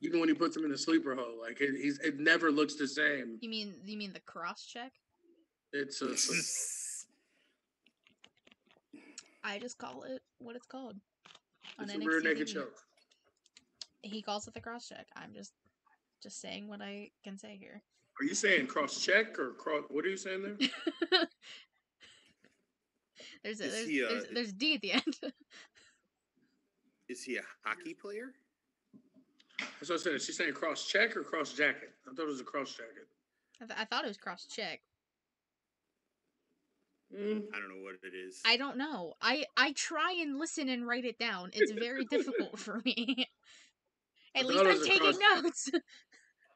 even when he puts him in the sleeper hole, like it never looks the same. You mean the cross check? It's I just call it what it's called on it's a NXT rear naked TV. choke. He calls it the cross check. I'm just saying what I can say here. Are you saying cross check or cross? What are you saying there? there's D at the end. Is he a hockey player? That's what I said. Is she saying cross check or cross jacket? I thought it was a cross jacket. I thought it was cross check. I don't know what it is. I don't know. I try and listen and write it down. It's very difficult for me. At least I'm taking notes.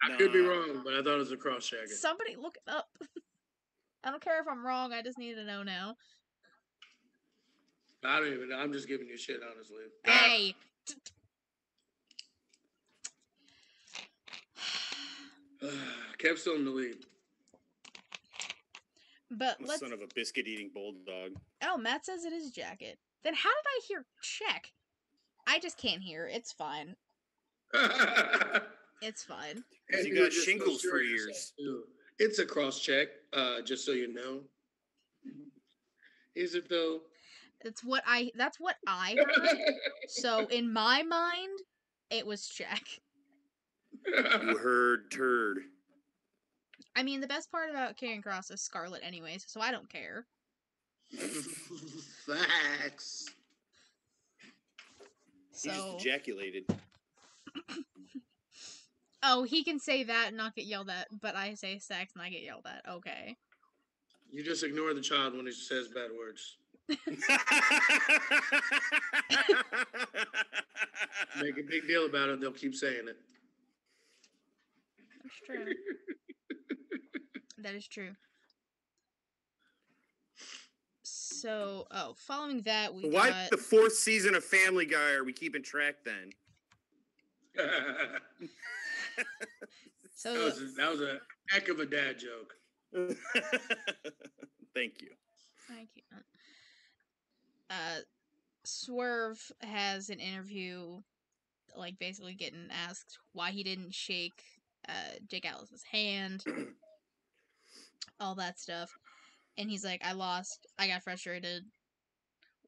I could be wrong, but I thought it was a cross jacket. Somebody look it up. I don't care if I'm wrong. I just need to know now. I don't even know. I'm just giving you shit, honestly. Hey. Kev's still in the lead. But I'm a son of a biscuit-eating bulldog. Oh, Matt says it is jacket. Then how did I hear check? I just can't hear. It's fine. It's fine. And you got shingles for years. It's a cross check, just so you know. Is it though? That's what I heard. So in my mind, it was check. You heard turd. I mean, the best part about Karrion Kross is Scarlett anyways, so I don't care. Facts. He just ejaculated. Oh, he can say that and not get yelled at, but I say sex and I get yelled at. Okay. You just ignore the child when he says bad words. Make a big deal about it, they'll keep saying it. That's true. That is true. So, following that, we Why got... the 4th season of Family Guy are we keeping track then? So that was a heck of a dad joke. Thank you. Thank you. Swerve has an interview, like basically getting asked why he didn't shake Jake Atlas's hand, all that stuff, and he's like, I lost, I got frustrated,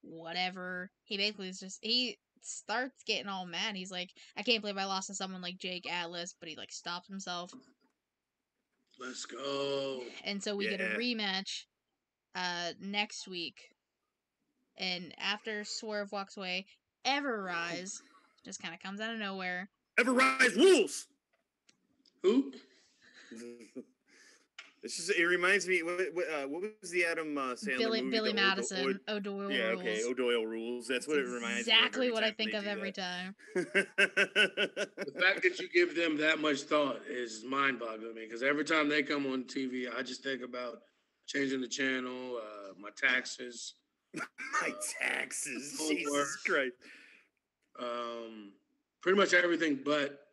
whatever. He basically is just, he starts getting all mad. He's like, I can't believe I lost to someone like Jake Atlas, but he like stopped himself. Let's go. And so we get a rematch next week. And after Swerve walks away, Everrise just kind of comes out of nowhere. Everrise rules. Who? It reminds me. What was the Adam Sandler movie? Billy Madison. O'Doyle rules. Yeah, okay. O'Doyle rules. That's what it reminds me of. Exactly what I think of every time. The fact that you give them that much thought is mind-boggling to me, because every time they come on TV, I just think about changing the channel, my taxes. My taxes. Jesus Christ. Pretty much everything but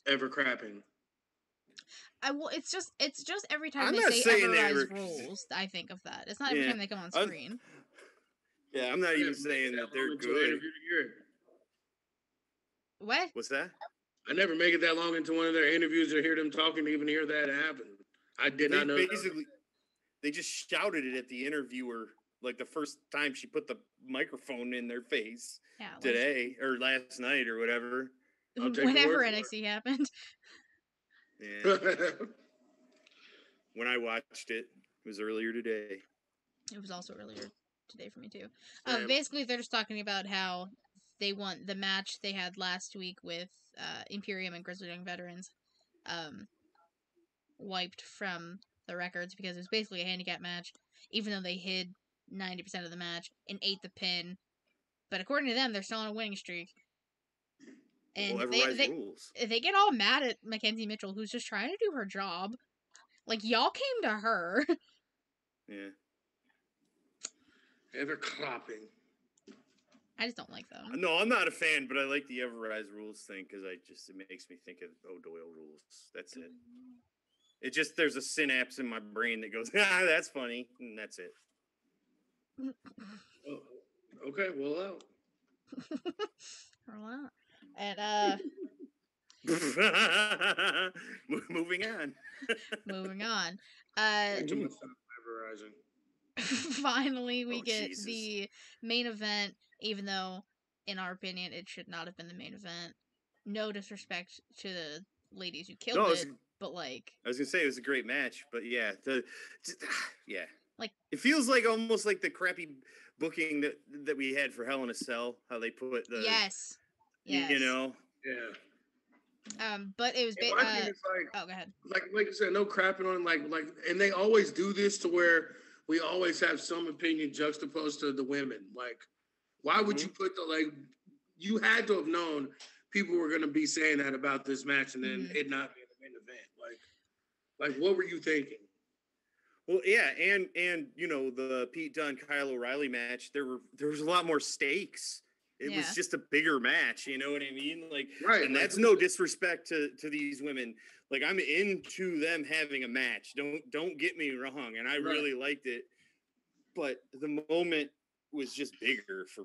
ever crapping. It's just every time they say Everrise rules, I think of that. It's not every time they come on screen. I'm not even saying that they're good. What? What's that? I never make it that long into one of their interviews to hear them talking to even hear that happen. I did not know. Basically, they just shouted it at the interviewer like the first time she put the microphone in their face today or last night or whatever. Whenever NXT happened. Yeah. When I watched it, it was earlier today. It was also earlier today for me too. Basically, they're just talking about how they want the match they had last week with Imperium and Grizzled Young Veterans wiped from the records because it was basically a handicap match, even though they hid 90% of the match and ate the pin. But according to them, they're still on a winning streak. And they get all mad at Mackenzie Mitchell, who's just trying to do her job. Like, y'all came to her. Yeah. Ever clapping. I just don't like them. No, I'm not a fan, but I like the Everrise rules thing because it makes me think of O'Doyle rules. That's it. There's a synapse in my brain that goes, that's funny, and that's it. Oh, okay, well, Wow. And moving on. moving on. way too much time memorizing. Finally we Oh, get Jesus. the main event, even though in our opinion it should not have been the main event. No disrespect to the ladies who killed No, it, but like I was gonna say it was a great match, but yeah, yeah, like it feels like almost like the crappy booking that we had for Hell in a Cell. How they put the yes. you know. Yeah. But it was And my thing is oh, go ahead. like you said, no crapping on like, and they always do this to where we always have some opinion juxtaposed to the women. Like, why would you put you had to have known people were going to be saying that about this match, and then it not being the main event. Like what were you thinking? Well, yeah, and you know the Pete Dunne Kyle O'Reilly match. There was a lot more stakes. It was just a bigger match. You know what I mean? Like, right. And that's no disrespect to these women. Like, I'm into them having a match. Don't get me wrong. And I really liked it, but the moment was just bigger for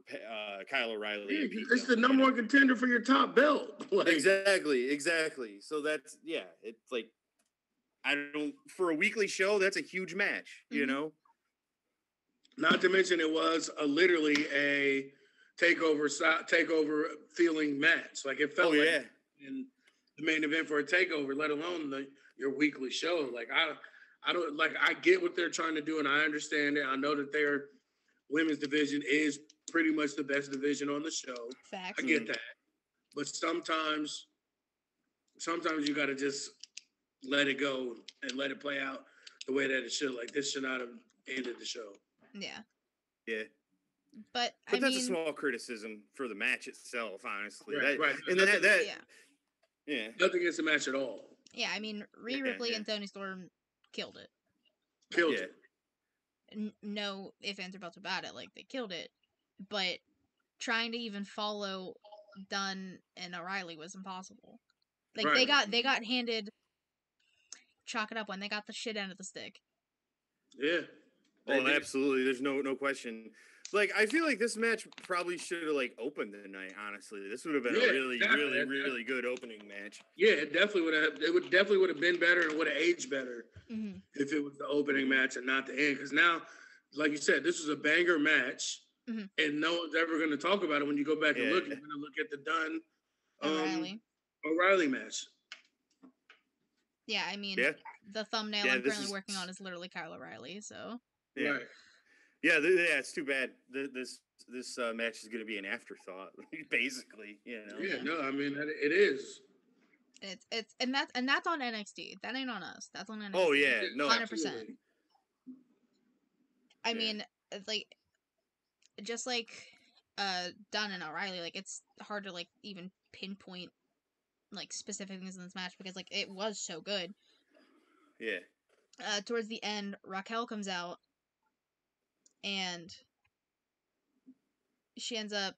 Kyle O'Reilly. Yeah, And Pete it's Dunne, the number one contender for your top belt. Exactly. So that's it's like I don't for a weekly show. That's a huge match. You know. Not to mention it was literally a takeover feeling match. Like it felt in the main event for a takeover, let alone your weekly show. Like I don't like I get what they're trying to do and I understand it. I know that their women's division is pretty much the best division on the show. Facts. I get that. But sometimes you got to just let it go and let it play out the way that it should. Like this should not have ended the show. Yeah. Yeah. But that's a small criticism for the match itself, honestly. Right. And yeah. Nothing against the match at all. Yeah, I mean, Rhea Ripley and Toni Storm killed it. Killed it. No ifs, ands, or buts about it. Like, they killed it. But trying to even follow Dunn and O'Reilly was impossible. Like, they got handed, chalk it up when they got the shit end of the stick. Yeah. Oh, absolutely. There's no question. Like, I feel like this match probably should have opened the night. Honestly, this would have been a really good opening match. Yeah, it definitely would have. It would definitely would have been better and would have aged better if it was the opening match and not the end. Because now, like you said, this was a banger match, and no one's ever going to talk about it. When you go back and look, you're going to look at the Dunn O'Reilly match. Yeah, I mean, the thumbnail I'm currently working on is literally Kyle O'Reilly. So right. Yeah, it's too bad. This match is going to be an afterthought, basically. You know. Yeah, no, I mean it is. It's and that's on NXT. That ain't on us. That's on NXT. Oh yeah, no, 100%. I mean, like, just like Dunn and O'Reilly, like it's hard to even pinpoint specific things in this match because it was so good. Yeah. Towards the end, Raquel comes out. And she ends up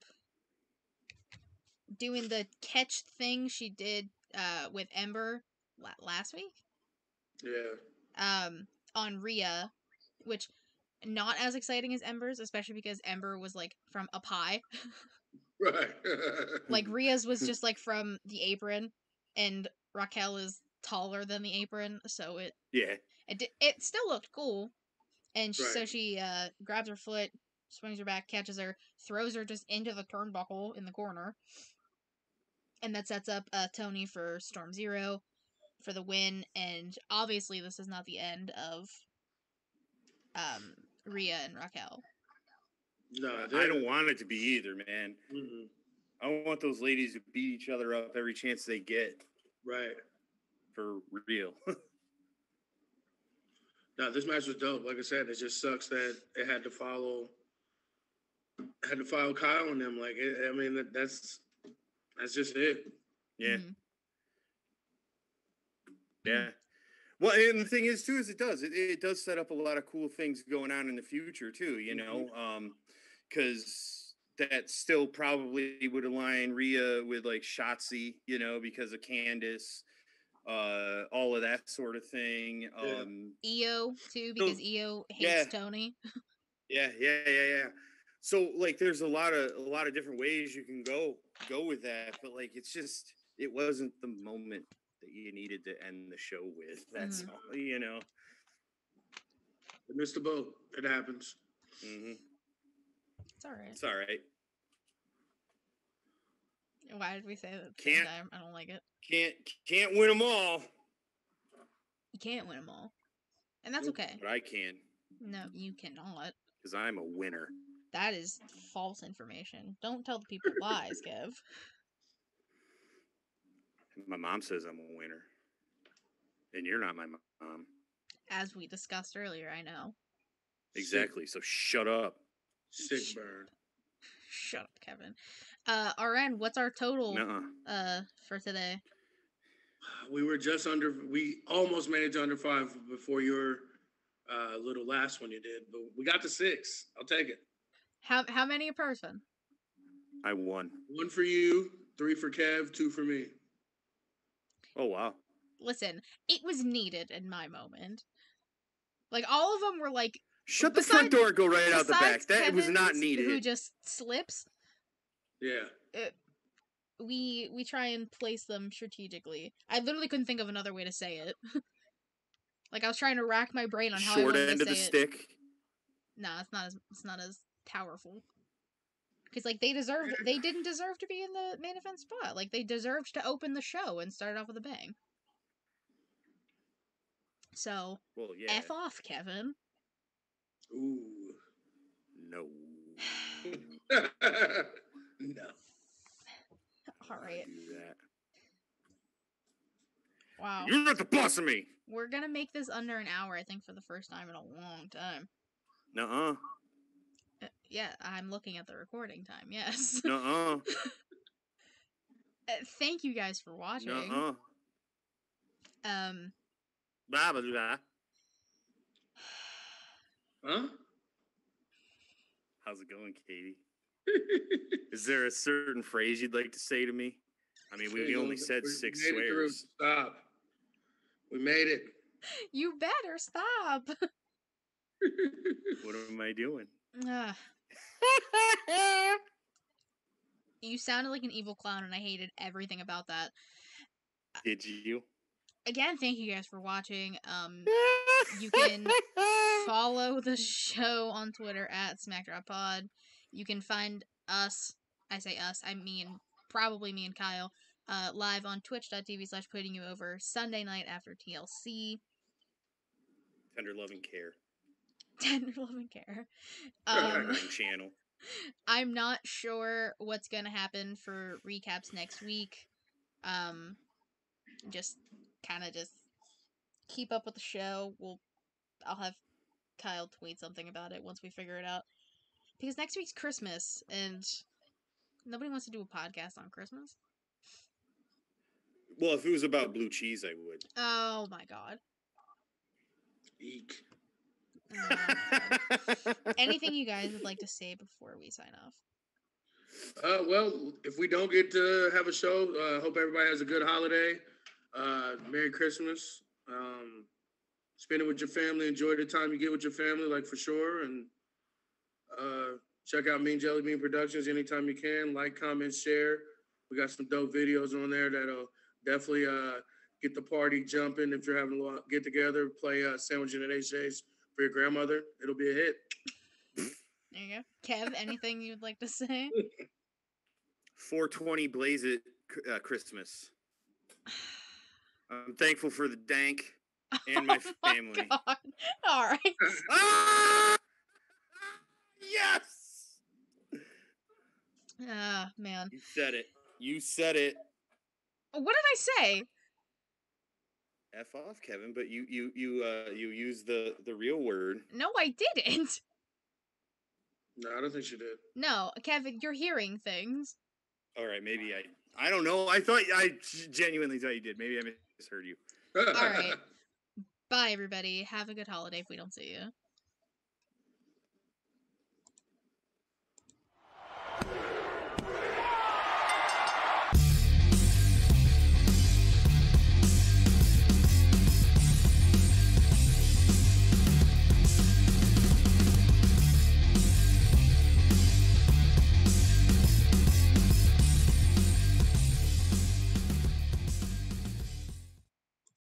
doing the catch thing she did with Ember last week. Yeah. On Rhea, which not as exciting as Ember's, especially because Ember was from up high. Right. Rhea's was just from the apron, and Raquel is taller than the apron, so it still looked cool. And so she grabs her foot, swings her back, catches her, throws her just into the turnbuckle in the corner. And that sets up Toni for Storm Zero for the win. And obviously this is not the end of Rhea and Raquel. No, I don't want it to be either, man. Mm-mm. I want those ladies to beat each other up every chance they get. Right. For real. No, this match was dope. Like I said, it just sucks that it had to follow Kyle and them. That's just it. Yeah. Mm-hmm. Yeah. Well, and the thing is, too, is it does set up a lot of cool things going on in the future, too, you know, because that still probably would align Rhea with, Shotzi, you know, because of Candice, all of that sort of thing. Io, too, because Io hates Toni. Yeah. So like, there's a lot of different ways you can go with that, but like, it wasn't the moment that you needed to end the show with. That's all, They missed the boat. It happens. Mm-hmm. It's all right. It's all right. Why did we say that at the same time? I don't like it. Can't win them all. You can't win them all. And that's okay. But I can. No, you cannot. Because I'm a winner. That is false information. Don't tell the people lies, Kev. My mom says I'm a winner. And you're not my mom. As we discussed earlier, I know. Exactly. So shut up. Sick burn. Shut up, Kevin. RN, what's our total for today? We were just under. We almost made it to under 5 before your little last one you did, but we got to 6. I'll take it. How many a person? I won. 1 for you, 3 for Kev, 2 for me. Oh wow. Listen, it was needed in my moment. Like, all of them were like, shut the front door, go right out the back. That Kevin's, was not needed. Who just slips. Yeah. We try and place them strategically. I literally couldn't think of another way to say it. Like, I was trying to rack my brain on how I wanted to say it. Short end of the stick. Nah, it's not as powerful. Because, like, they didn't deserve to be in the main event spot. Like, they deserved to open the show and start off with a bang. So, well, yeah. F off, Kevin. Ooh. No. No. All right. Do that. Wow. You're not the boss of me. We're gonna make this under an hour, I think, for the first time in a long time. Nuh-uh. Yeah, I'm looking at the recording time, yes. Nuh-uh. Thank you guys for watching. Nuh-uh. Blah, blah, blah. Huh? How's it going, Katie? Is there a certain phrase you'd like to say to me? I mean, we only said 6 swears. Stop. We made it. You better stop. What am I doing? You sounded like an evil clown, and I hated everything about that. Did you? Again, thank you guys for watching. You can follow the show on Twitter at SmackDropPod. You can find us, I say us, I mean probably me and Kyle, live on twitch.tv/putting you over Sunday night after TLC. Tender love and care. Tender love and care. Channel. I'm not sure what's gonna happen for recaps next week. Just keep up with the show. I'll have Kyle tweet something about it once we figure it out. Because next week's Christmas, and nobody wants to do a podcast on Christmas. Well, if it was about blue cheese, I would. Oh my god. Eek. Anything you guys would like to say before we sign off? Well, if we don't get to have a show, hope everybody has a good holiday. Merry Christmas. Spend it with your family. Enjoy the time you get with your family, like, for sure. And check out Mean Jelly Bean Productions anytime you can. Like, comment, share. We got some dope videos on there that'll definitely get the party jumping. If you're having a get-together, play Sandwiching at HJ's for your grandmother. It'll be a hit. There you go. Kev, anything you'd like to say? 420 Blaze It Christmas. I'm thankful for the dank and my family. God. All right. Yes! Man. You said it. You said it. What did I say? F off, Kevin, but you used the real word. No, I didn't. No, I don't think she did. No, Kevin, you're hearing things. All right, maybe I don't know. I genuinely thought you did. Maybe I misheard you. All right. Bye, everybody. Have a good holiday if we don't see you.